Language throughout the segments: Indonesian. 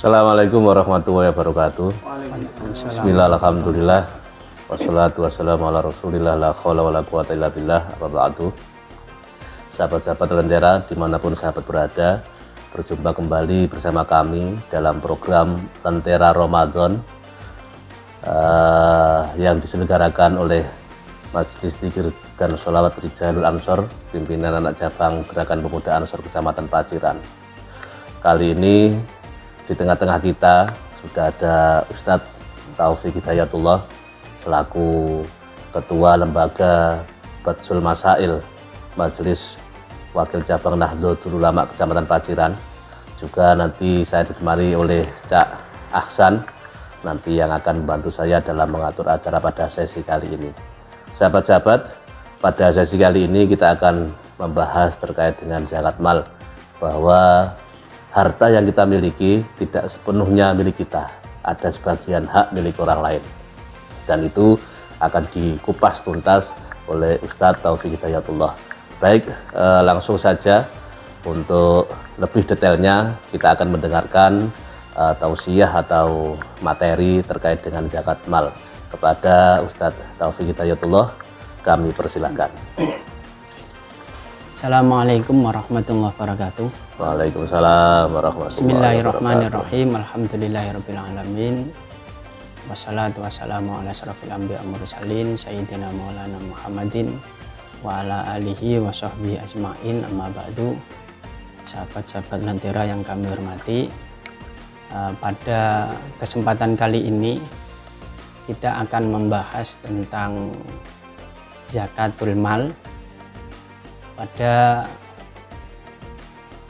Assalamualaikum warahmatullahi wabarakatuh. Bismillah, alhamdulillah, wassalatu wassalamu ala rasulillah, la khawla wa la quwata illa billah, amma ba'du. Sahabat-sahabat Lentera dimanapun sahabat berada, berjumpa kembali bersama kami dalam program Lentera Ramadan yang diselenggarakan oleh Majelis Zikir dan Sholawat Rijalul Ansor, pimpinan anak cabang Gerakan Pemuda Ansor Kecamatan Paciran. Kali ini di tengah-tengah kita sudah ada Ustadz Taufik Hidayatullah selaku Ketua Lembaga Batsul Masail Majelis Wakil Cabang Nahdlatul Ulama Kecamatan Paciran. Juga nanti saya ditemani oleh Cak Ahsan nanti yang akan membantu saya dalam mengatur acara pada sesi kali ini. Sahabat-sahabat, pada sesi kali ini kita akan membahas terkait dengan zakat mal, bahwa harta yang kita miliki tidak sepenuhnya milik kita, ada sebagian hak milik orang lain, dan itu akan dikupas tuntas oleh Ustadz Taufik Hidayatullah. Baik, langsung saja untuk lebih detailnya kita akan mendengarkan tausiah atau materi terkait dengan zakat mal. Kepada Ustadz Taufik Hidayatullah kami persilahkan. Assalamualaikum warahmatullahi wabarakatuh. Waalaikumsalam warahmatullahi wabarakatuh. Bismillahirrahmanirrahim. Alhamdulillahirabbil alamin. Wassalatu wassalamu ala asyrofil anbiya wal mursalin sayyidina maulana Muhammadin wa ala alihi wa sahbihi ajmain, amma ba'du. Sahabat-sahabat Lentera yang kami hormati, pada kesempatan kali ini kita akan membahas tentang zakatul mal. Pada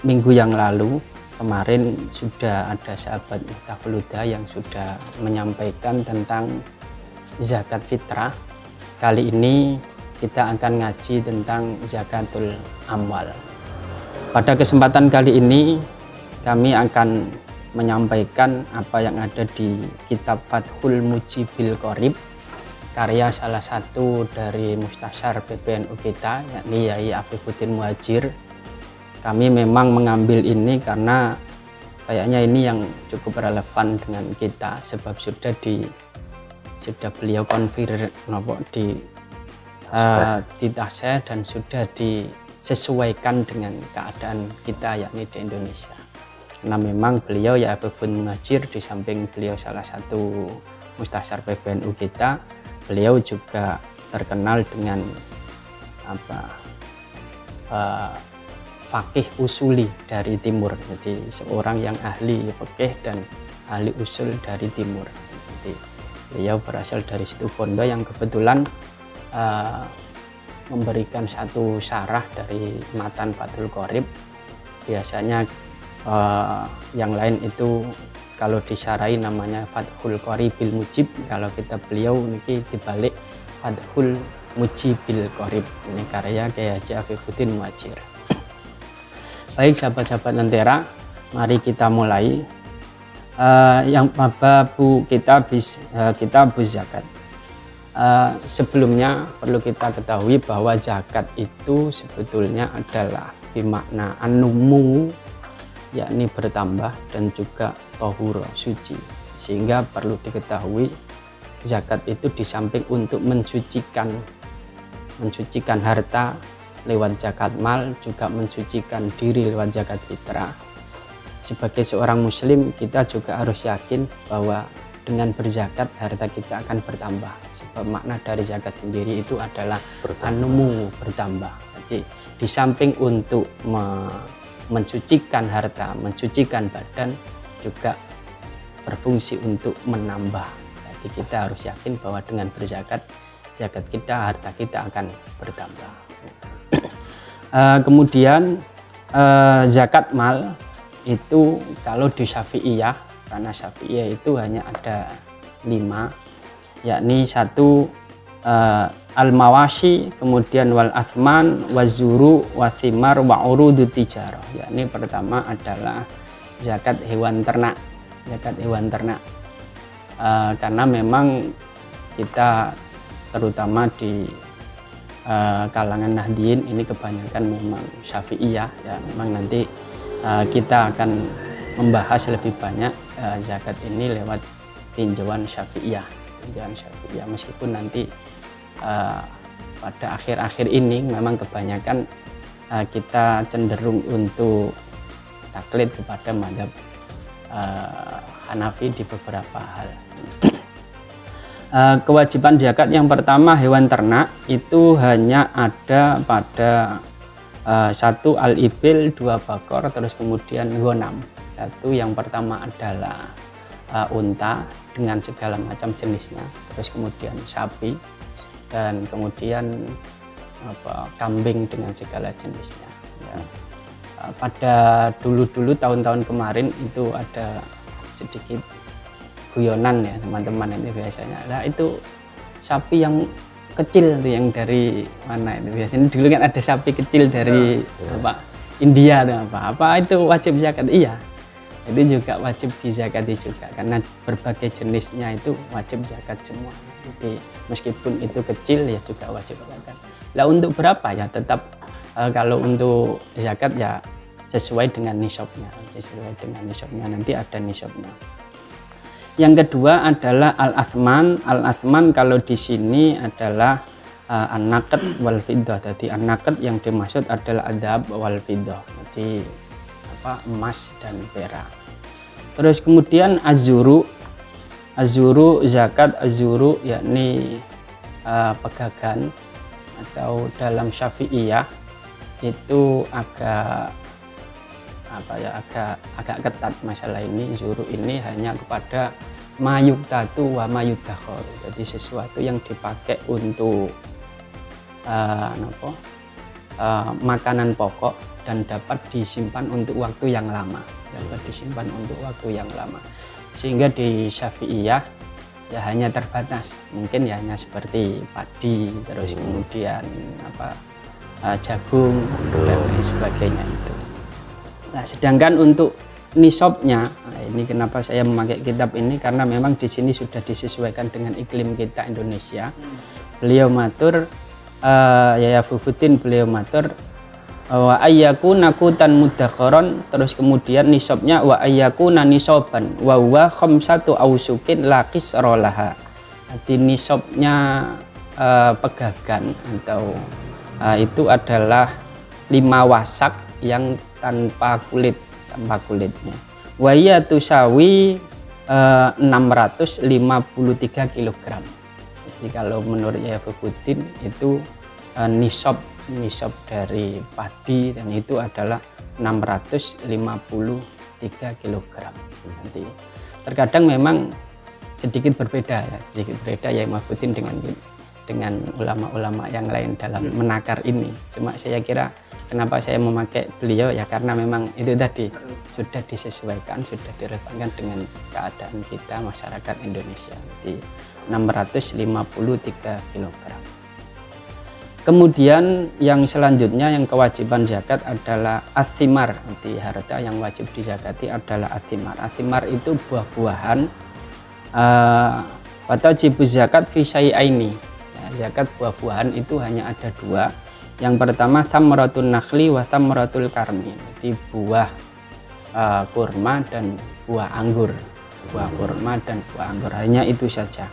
minggu yang lalu kemarin sudah ada sahabat Miftahul Huda yang sudah menyampaikan tentang zakat fitrah. Kali ini kita akan ngaji tentang zakatul amwal. Pada kesempatan kali ini kami akan menyampaikan apa yang ada di kitab Fathul Mujibil Qorib, karya salah satu dari Mustasyar PBNU kita, yakni Yai Afifuddin Muhajir. Kami memang mengambil ini karena kayaknya ini yang cukup relevan dengan kita, sebab sudah beliau di tasya dan sudah disesuaikan dengan keadaan kita, yakni di Indonesia. Karena memang beliau ya Afifuddin Muhajir, di samping beliau salah satu Mustasyar PBNU kita, beliau juga terkenal dengan fakih usuli dari timur. Jadi seorang yang ahli fakih dan ahli usul dari timur. Jadi beliau berasal dari situ Bondo yang kebetulan memberikan satu syarah dari matan Fathul Qorib. Biasanya yang lain itu kalau disyarahi namanya Fathul Qoribil Mujib, kalau kita beliau niki dibalik Fathul Mujibil Qorib. Ini karya Kiai Haji Afifuddin Muhajir. Baik sahabat-sahabat Lentera, mari kita mulai. Yang babu kitab zakat. Sebelumnya perlu kita ketahui bahwa zakat itu sebetulnya adalah bermakna anumu, yakni bertambah, dan juga tohuro, suci. Sehingga perlu diketahui zakat itu di samping untuk mensucikan harta lewat zakat mal, juga mensucikan diri lewat zakat fitrah. Sebagai seorang muslim kita juga harus yakin bahwa dengan berzakat harta kita akan bertambah, sebab makna dari zakat sendiri itu adalah anumu, bertambah. Jadi di samping untuk mensucikan harta, mensucikan badan, juga berfungsi untuk menambah. Jadi kita harus yakin bahwa dengan berzakat, zakat kita, harta kita akan bertambah. Kemudian zakat mal itu kalau di Syafi'iyah, karena Syafi'iyah itu hanya ada 5, yakni 1 al-mawashi, kemudian wal athman, wazuru, wathimar, wa urudu tijarah. Yakni pertama adalah zakat hewan ternak. Karena memang kita terutama di kalangan Nahdliyin ini kebanyakan memang Syafi'iyah, ya memang nanti kita akan membahas lebih banyak zakat ini lewat tinjauan Syafi'iyah. Meskipun nanti pada akhir-akhir ini memang kebanyakan kita cenderung untuk taklid kepada mazhab Hanafi di beberapa hal. Kewajiban zakat yang pertama, hewan ternak itu hanya ada pada satu al-ibil, dua bakor, terus kemudian ghanam. Satu yang pertama adalah unta dengan segala macam jenisnya, terus kemudian sapi, dan kemudian kambing dengan segala jenisnya. Ya. Pada dulu-dulu tahun-tahun kemarin itu ada sedikit guyonan ya teman-teman, ini biasanya. Nah itu sapi yang kecil tuh yang dari mana itu biasanya dulu kan ada sapi kecil dari India atau apa itu wajib zakat? Iya, itu juga wajib dizakati juga karena berbagai jenisnya itu wajib zakat semua. Jadi meskipun itu kecil ya juga wajib zakat. Lah untuk berapa ya tetap kalau untuk zakat ya sesuai dengan nisabnya, nanti ada nisabnya. Yang kedua adalah al-athman. Al-athman kalau di sini adalah an-naqd wal fiddah. Jadi an-naqd yang dimaksud adalah adab wal fiddah. Jadi emas dan perak. Terus kemudian azuru zakat azuru yakni pegagan, atau dalam Syafi'iyah itu agak ketat masalah ini. Zuru ini hanya kepada mayuktatu wa mayudakhor, jadi sesuatu yang dipakai untuk makanan pokok dan dapat disimpan untuk waktu yang lama, sehingga di Syafi'iyah ya hanya terbatas, mungkin ya hanya seperti padi, terus kemudian jagung dan lain sebagainya itu. Nah, sedangkan untuk nisabnya, ini kenapa saya memakai kitab ini, karena memang di sini sudah disesuaikan dengan iklim kita Indonesia. Beliau matur, Yaya Fufutin beliau matur, wa ayyakuna qutan mudakharon, terus kemudian nisabnya wa ayyakuna nisaban wa huwa khamsatu ausukin laqis rolaha. Jadi nisabnya pegagan atau itu adalah 5 wasak yang tanpa kulitnya. Wa hiya tusawi 653 kg. Jadi kalau menurut Yaya Fufutin itu nisab dari padi, dan itu adalah 653 kg. Nanti terkadang memang sedikit berbeda Yaya Fufutin dengan ulama-ulama yang lain dalam menakar ini. Cuma saya kira kenapa saya memakai beliau ya karena memang itu tadi sudah disesuaikan, sudah direlevankan dengan keadaan kita masyarakat Indonesia. Jadi 653 kg. Kemudian yang selanjutnya yang kewajiban zakat adalah athimar. Nanti harta yang wajib dizakati adalah athimar. Athimar itu buah-buahan. Watajibu zakat fi syai'aini. Zakat buah-buahan itu hanya ada 2. Yang pertama thamratun nakhli wa thamratul karmi. Jadi buah kurma dan buah anggur. Hanya itu saja.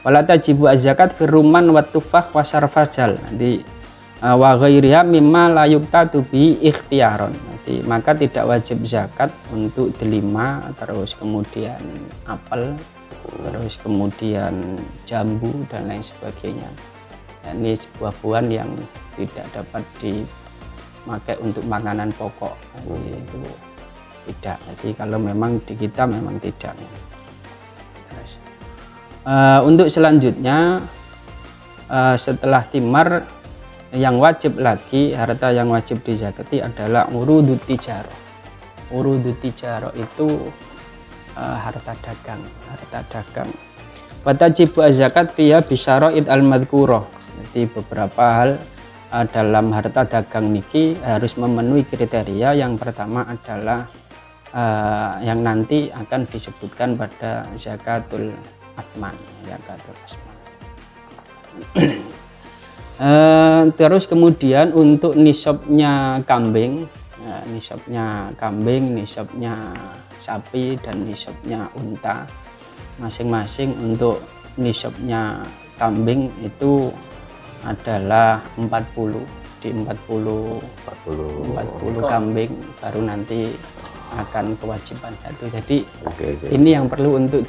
Wala tajibu az-zakat fi rumman wa tufah wa syarfajal. Nanti wa ghairiha mimma la yuqtatu bi ikhtiyaron. Nanti maka tidak wajib zakat untuk delima, terus kemudian apel, terus kemudian jambu dan lain sebagainya. Ini buah-buahan yang tidak dapat dipakai untuk makanan pokok. Itu tidak. Jadi kalau memang di kita memang tidak. Terus, untuk selanjutnya setelah thimar yang wajib lagi, harta yang wajib dizakati adalah urudut tijarah. Urudut tijarah itu harta dagang. Watajibu az-zakat fiha bisyara'id al-madhkurah. Jadi beberapa hal dalam harta dagang niki harus memenuhi kriteria. Yang pertama adalah yang nanti akan disebutkan pada zakatul athman. Terus kemudian untuk nisabnya kambing, nisabnya kambing, nisabnya sapi, dan nisabnya unta. Masing-masing untuk nisabnya kambing itu adalah 40, di 40 kambing baru nanti akan kewajiban satu. Jadi ini yang perlu untuk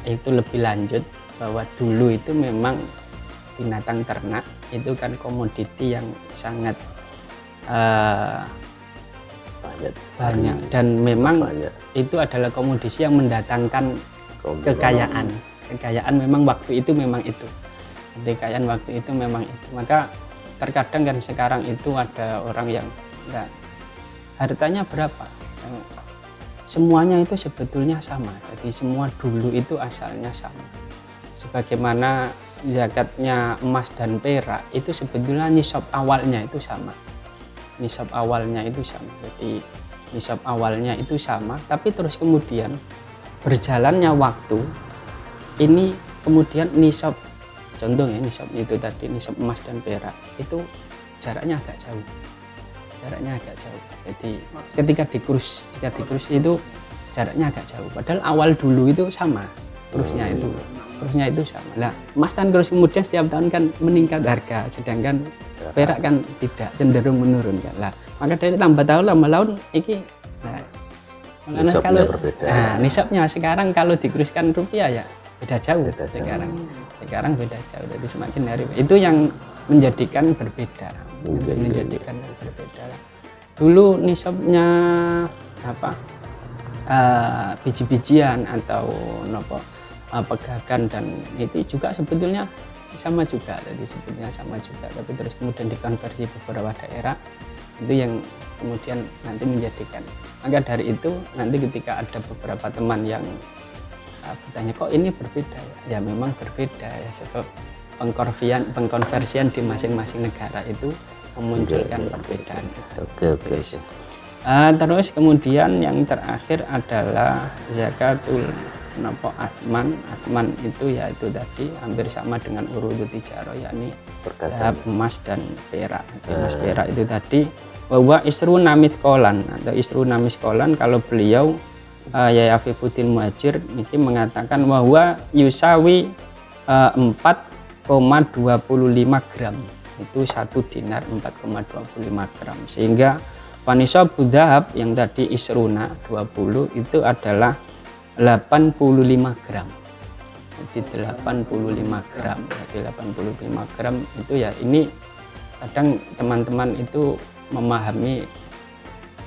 itu lebih lanjut, bahwa dulu itu memang binatang ternak itu kan komoditi yang sangat banyak, dan memang itu adalah komoditi yang mendatangkan kekayaan memang waktu itu kekayaan waktu itu memang itu. Maka terkadang kan sekarang itu ada orang yang enggak, hartanya berapa, semuanya itu sebetulnya sama. Jadi semua dulu itu asalnya sama, sebagaimana zakatnya emas dan perak itu sebetulnya nisab awalnya itu sama. Jadi nisab awalnya itu sama, tapi terus kemudian berjalannya waktu ini kemudian nisab, contohnya nisab itu tadi, nisab emas dan perak itu jaraknya agak jauh. Jadi ketika dikurus itu jaraknya agak jauh, padahal awal dulu itu sama kurusnya itu sama. Nah, emas dan terus kemudian setiap tahun kan meningkat harga, sedangkan perak kan tidak, cenderung menurun kan. Lah, maka dari tambah tahun ini nisabnya berbeda. Nisabnya sekarang kalau dikuruskan rupiah ya beda jauh. Sekarang beda jauh. Jadi semakin hari itu yang menjadikan berbeda. Dulu nisabnya biji-bijian atau pegagan dan itu juga sebetulnya sama juga. Tapi terus kemudian dikonversi beberapa daerah, itu yang kemudian nanti menjadikan. Maka dari itu nanti ketika ada beberapa teman yang bertanya, kok ini berbeda ya? Ya memang berbeda ya, sebab pengkonversian di masing-masing negara itu memunculkan perbedaan. Terus kemudian yang terakhir adalah zakatul Athman itu yaitu tadi hampir sama dengan urudut tijarah, yakni emas dan perak. Emas perak itu tadi bahwa isruna mithqalan atau isruna miskolan, kalau beliau Yai Afifuddin Muhajir ini mengatakan bahwa yusawi 4,25 gram, itu 1 dinar 4,25 gram, sehingga panisab dhahab yang tadi isruna 20 itu adalah 85 gram. Jadi 85 gram. Jadi 85 gram itu ya, ini kadang teman-teman itu memahami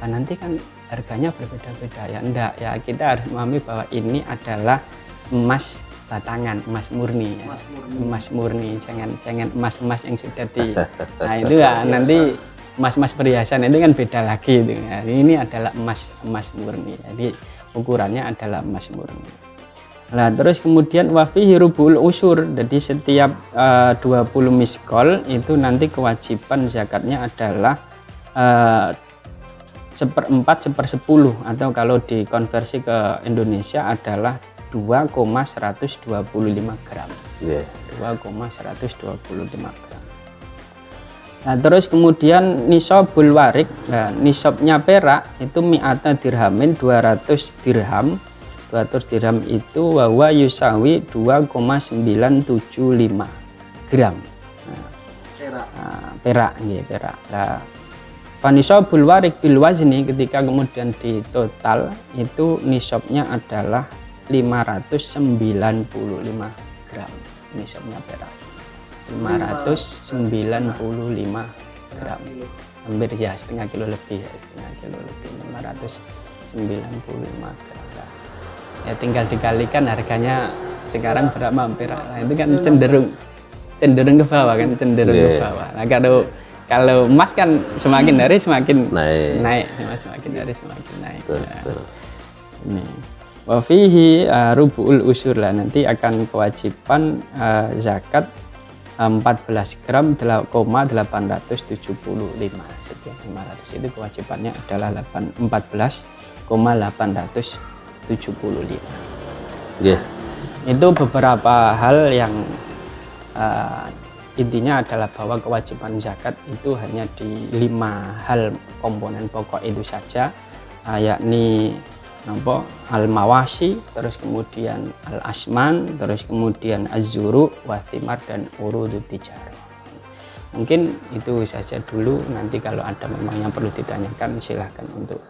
nanti kan harganya berbeda-beda ya. Enggak ya, kita harus memahami bahwa ini adalah emas batangan, emas murni ya. Emas murni, jangan emas-emas yang sudah di nah itu ya nanti emas-emas perhiasan itu kan beda lagi itu ya. Ini adalah emas murni, jadi ukurannya adalah emas murni. Nah, terus kemudian wafihi rubul usur, jadi setiap 20 miskol itu nanti kewajiban zakatnya adalah 1/4/10, atau kalau dikonversi ke Indonesia adalah 2,125 gram. 2,125 gram. Nah, terus kemudian nisabul warik, nah, nisabnya perak itu mi'ata dirhamin 200 dirham. 200 dirham itu bahwa yusawi 2,975 gram. Perak. Nah, panisabul warik bil wazni, ketika kemudian di total itu nisabnya adalah 595 gram. Nisabnya perak 595 gram, hampir ya setengah kilo lebih, 595 gram. Ya tinggal dikalikan harganya sekarang berapa perak. Nah, itu kan cenderung ke bawah kan, ke bawah. Nah, kalau emas kan semakin hari semakin naik, semakin hari semakin naik. Ini wafihi rubu'ul usur, lah nanti akan kewajiban zakat 14 gram 875. Setiap 500 itu kewajibannya adalah 14,875. Itu beberapa hal yang intinya adalah bahwa kewajiban zakat itu hanya di 5 hal komponen pokok itu saja, yakni al-mawasi, terus kemudian al-asman, terus kemudian az-zuru, wathimar, dan urudut tijarah. Mungkin itu saja dulu, nanti kalau ada memang yang perlu ditanyakan silahkan untuk